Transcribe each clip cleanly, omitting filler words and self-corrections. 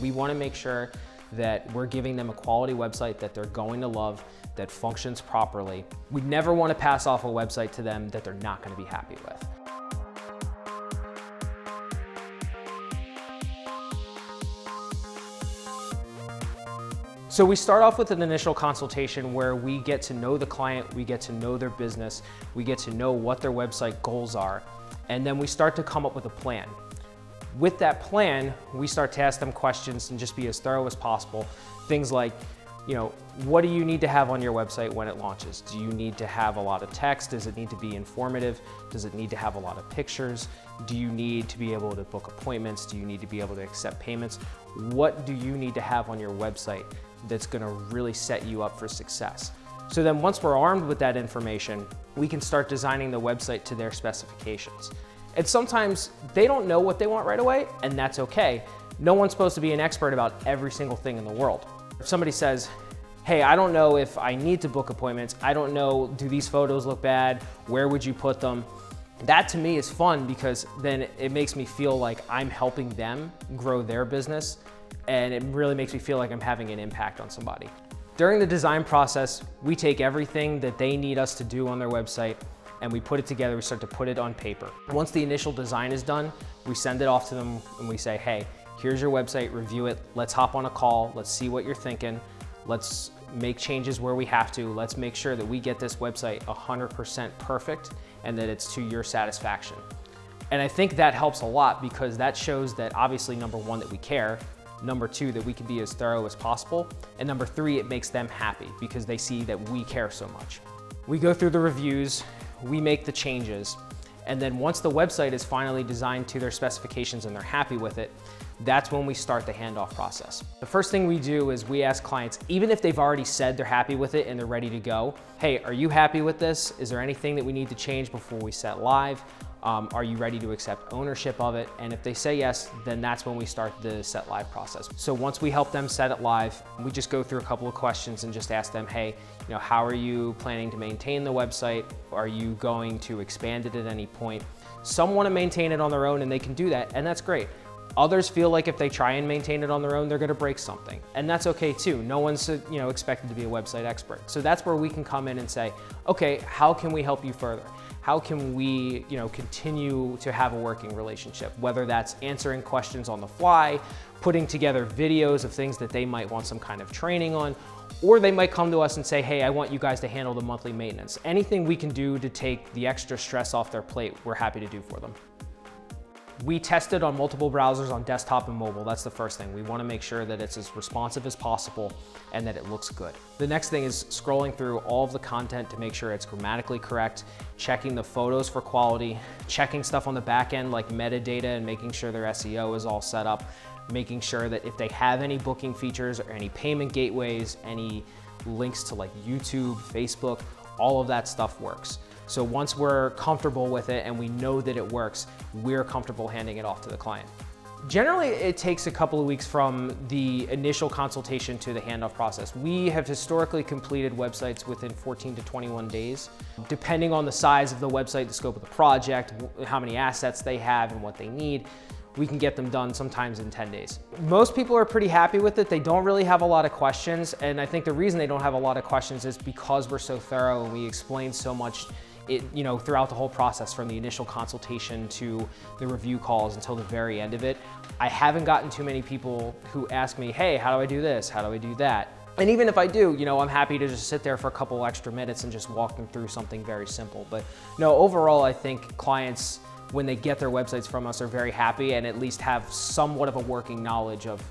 We want to make sure that we're giving them a quality website that they're going to love, that functions properly. We never want to pass off a website to them that they're not going to be happy with. So we start off with an initial consultation where we get to know the client, we get to know their business, we get to know what their website goals are, and then we start to come up with a plan. With that plan, we start to ask them questions and just be as thorough as possible. Things like, what do you need to have on your website when it launches? Do you need to have a lot of text? Does it need to be informative? Does it need to have a lot of pictures? Do you need to be able to book appointments? Do you need to be able to accept payments? What do you need to have on your website that's gonna really set you up for success? So then once we're armed with that information, we can start designing the website to their specifications. And sometimes they don't know what they want right away, and that's okay. No one's supposed to be an expert about every single thing in the world. If somebody says, hey, I don't know if I need to book appointments, I don't know, do these photos look bad? Where would you put them? That to me is fun because then it makes me feel like I'm helping them grow their business, and it really makes me feel like I'm having an impact on somebody. During the design process, we take everything that they need us to do on their website and we put it together, we start to put it on paper. Once the initial design is done, we send it off to them and we say, hey, here's your website, review it, let's hop on a call, let's see what you're thinking, let's make changes where we have to, let's make sure that we get this website 100% perfect and that it's to your satisfaction. And I think that helps a lot because that shows that obviously, number one, that we care, number two, that we can be as thorough as possible, and number three, it makes them happy because they see that we care so much. We go through the reviews, we make the changes, and then once the website is finally designed to their specifications and they're happy with it, that's when we start the handoff process. The first thing we do is we ask clients, even if they've already said they're happy with it and they're ready to go, hey, are you happy with this? Is there anything that we need to change before we set live? Are you ready to accept ownership of it? And if they say yes, then that's when we start the set live process. So once we help them set it live, we just go through a couple of questions and just ask them, hey, how are you planning to maintain the website? Are you going to expand it at any point? Some want to maintain it on their own and they can do that, and that's great. Others feel like if they try and maintain it on their own, they're gonna break something. And that's okay too. No one's expected to be a website expert. So that's where we can come in and say, okay, how can we help you further? How can we continue to have a working relationship? Whether that's answering questions on the fly, putting together videos of things that they might want some kind of training on, or they might come to us and say, hey, I want you guys to handle the monthly maintenance. Anything we can do to take the extra stress off their plate, we're happy to do for them. We test it on multiple browsers on desktop and mobile. That's the first thing. We want to make sure that it's as responsive as possible and that it looks good. The next thing is scrolling through all of the content to make sure it's grammatically correct, checking the photos for quality, checking stuff on the back end like metadata and making sure their SEO is all set up, making sure that if they have any booking features or any payment gateways, any links to like YouTube, Facebook, all of that stuff works. So once we're comfortable with it and we know that it works, we're comfortable handing it off to the client. Generally, it takes a couple of weeks from the initial consultation to the handoff process. We have historically completed websites within 14 to 21 days. Depending on the size of the website, the scope of the project, how many assets they have and what they need, we can get them done sometimes in 10 days. Most people are pretty happy with it. They don't really have a lot of questions. And I think the reason they don't have a lot of questions is because we're so thorough and we explain so much throughout the whole process, from the initial consultation to the review calls until the very end of it. I haven't gotten too many people who ask me, hey, how do I do this? How do I do that? And even if I do, I'm happy to just sit there for a couple extra minutes and just walk them through something very simple. But no, overall, I think clients, when they get their websites from us, are very happy and at least have somewhat of a working knowledge of,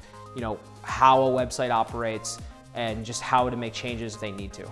how a website operates and just how to make changes if they need to.